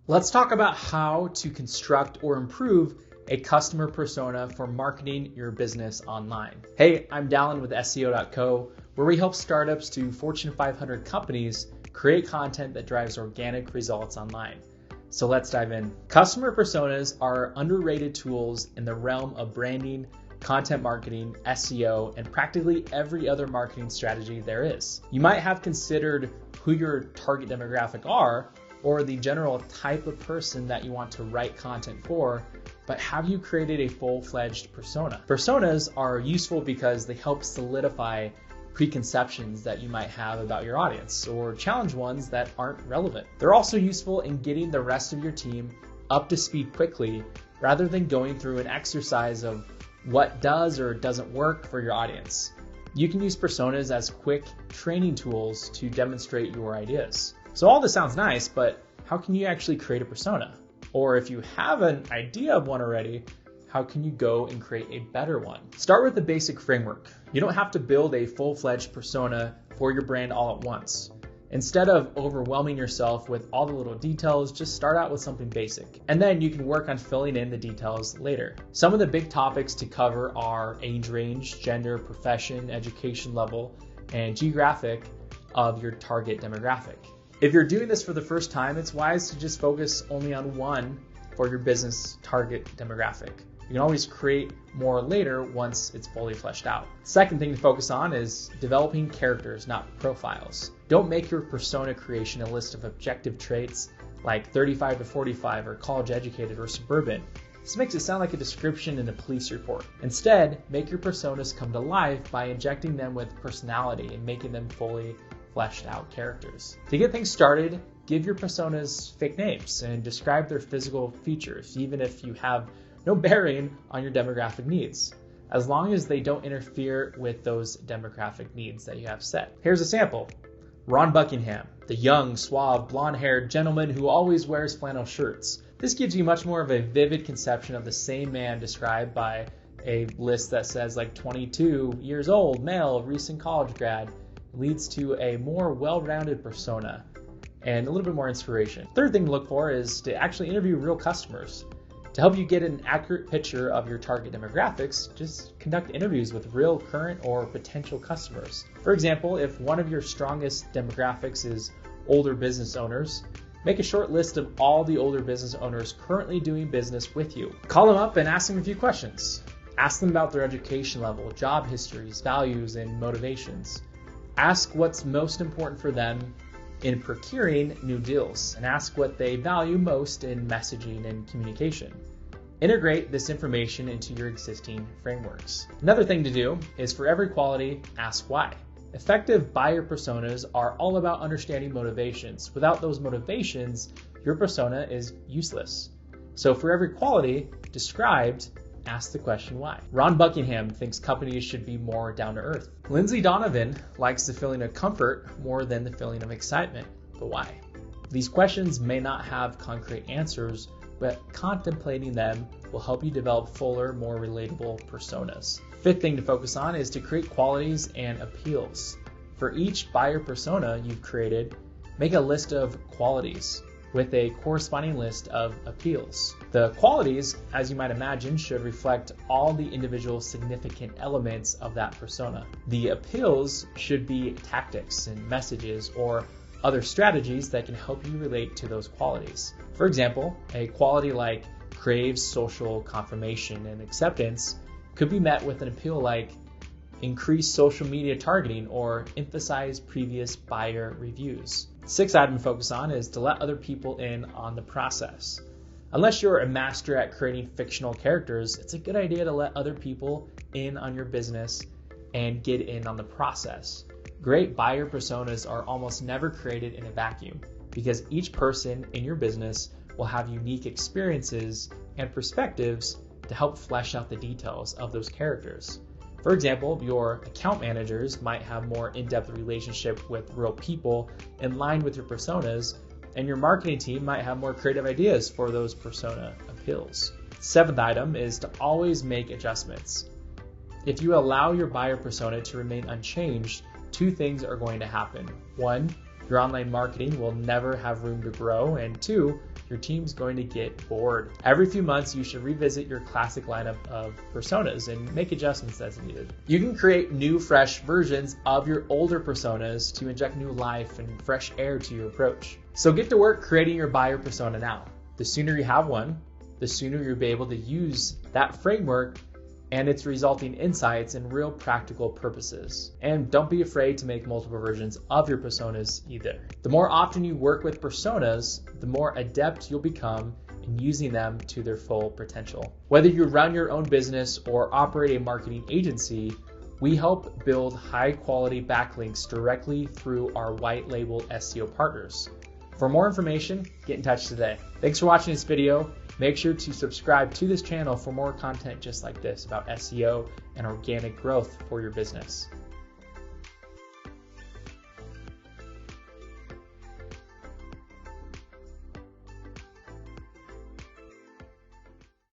Let's talk about how to construct or improve a customer persona for marketing your business online. Hey, I'm Dallin with SEO.co, where we help startups to Fortune 500 companies create content that drives organic results online. So let's dive in. Customer personas are underrated tools in the realm of branding, content marketing, SEO, and practically every other marketing strategy there is. You might have considered who your target demographic are, or the general type of person that you want to write content for, but have you created a full-fledged persona? Personas are useful because they help solidify preconceptions that you might have about your audience, or challenge ones that aren't relevant. They're also useful in getting the rest of your team up to speed quickly, rather than going through an exercise of what does or doesn't work for your audience. You can use personas as quick training tools to demonstrate your ideas. So all this sounds nice, but how can you actually create a persona? Or if you have an idea of one already, how can you go and create a better one? Start with the basic framework. You don't have to build a full-fledged persona for your brand all at once. Instead of overwhelming yourself with all the little details, just start out with something basic. And then you can work on filling in the details later. Some of the big topics to cover are age range, gender, profession, education level, and geographic of your target demographic. If you're doing this for the first time, it's wise to just focus only on one for your business target demographic. You can always create more later once it's fully fleshed out. Second thing to focus on is developing characters, not profiles. Don't make your persona creation a list of objective traits like 35 to 45 or college educated or suburban. This makes it sound like a description in a police report. Instead, make your personas come to life by injecting them with personality and making them fully fleshed out characters. To get things started, give your personas fake names and describe their physical features, even if you have no bearing on your demographic needs, as long as they don't interfere with those demographic needs that you have set. Here's a sample. Ron Buckingham, the young, suave, blonde-haired gentleman who always wears flannel shirts. This gives you much more of a vivid conception of the same man described by a list that says like 22 years old, male, recent college grad. Leads to a more well-rounded persona and a little bit more inspiration. Third thing to look for is to actually interview real customers. To help you get an accurate picture of your target demographics, just conduct interviews with real current or potential customers. For example, if one of your strongest demographics is older business owners, make a short list of all the older business owners currently doing business with you. Call them up and ask them a few questions. Ask them about their education level, job histories, values, and motivations. Ask what's most important for them in procuring new deals, and ask what they value most in messaging and communication. Integrate this information into your existing frameworks. Another thing to do is for every quality, ask why. Effective buyer personas are all about understanding motivations. Without those motivations, your persona is useless. So for every quality described, ask the question why. Ron Buckingham thinks companies should be more down to earth. Lindsay Donovan likes the feeling of comfort more than the feeling of excitement. But why? These questions may not have concrete answers, but contemplating them will help you develop fuller, more relatable personas. Fifth thing to focus on is to create qualities and appeals. For each buyer persona you've created, make a list of qualities with a corresponding list of appeals. The qualities, as you might imagine, should reflect all the individual significant elements of that persona. The appeals should be tactics and messages or other strategies that can help you relate to those qualities. For example, a quality like craves social confirmation and acceptance could be met with an appeal like increase social media targeting or emphasize previous buyer reviews. Sixth item to focus on is to let other people in on the process. Unless you're a master at creating fictional characters, it's a good idea to let other people in on your business and get in on the process. Great buyer personas are almost never created in a vacuum because each person in your business will have unique experiences and perspectives to help flesh out the details of those characters. For example, your account managers might have more in-depth relationship with real people in line with your personas, and your marketing team might have more creative ideas for those persona appeals. Seventh item is to always make adjustments. If you allow your buyer persona to remain unchanged, two things are going to happen. One, Your online marketing will never have room to grow, and 2, your team's going to get bored. Every few months, you should revisit your classic lineup of personas and make adjustments as needed. You can create new, fresh versions of your older personas to inject new life and fresh air to your approach. So get to work creating your buyer persona now. The sooner you have one, the sooner you'll be able to use that framework and its resulting insights in real practical purposes. And don't be afraid to make multiple versions of your personas either. The more often you work with personas, the more adept you'll become in using them to their full potential. Whether you run your own business or operate a marketing agency, we help build high quality backlinks directly through our white label SEO partners. For more information, get in touch today. Thanks for watching this video. Make sure to subscribe to this channel for more content just like this about SEO and organic growth for your business.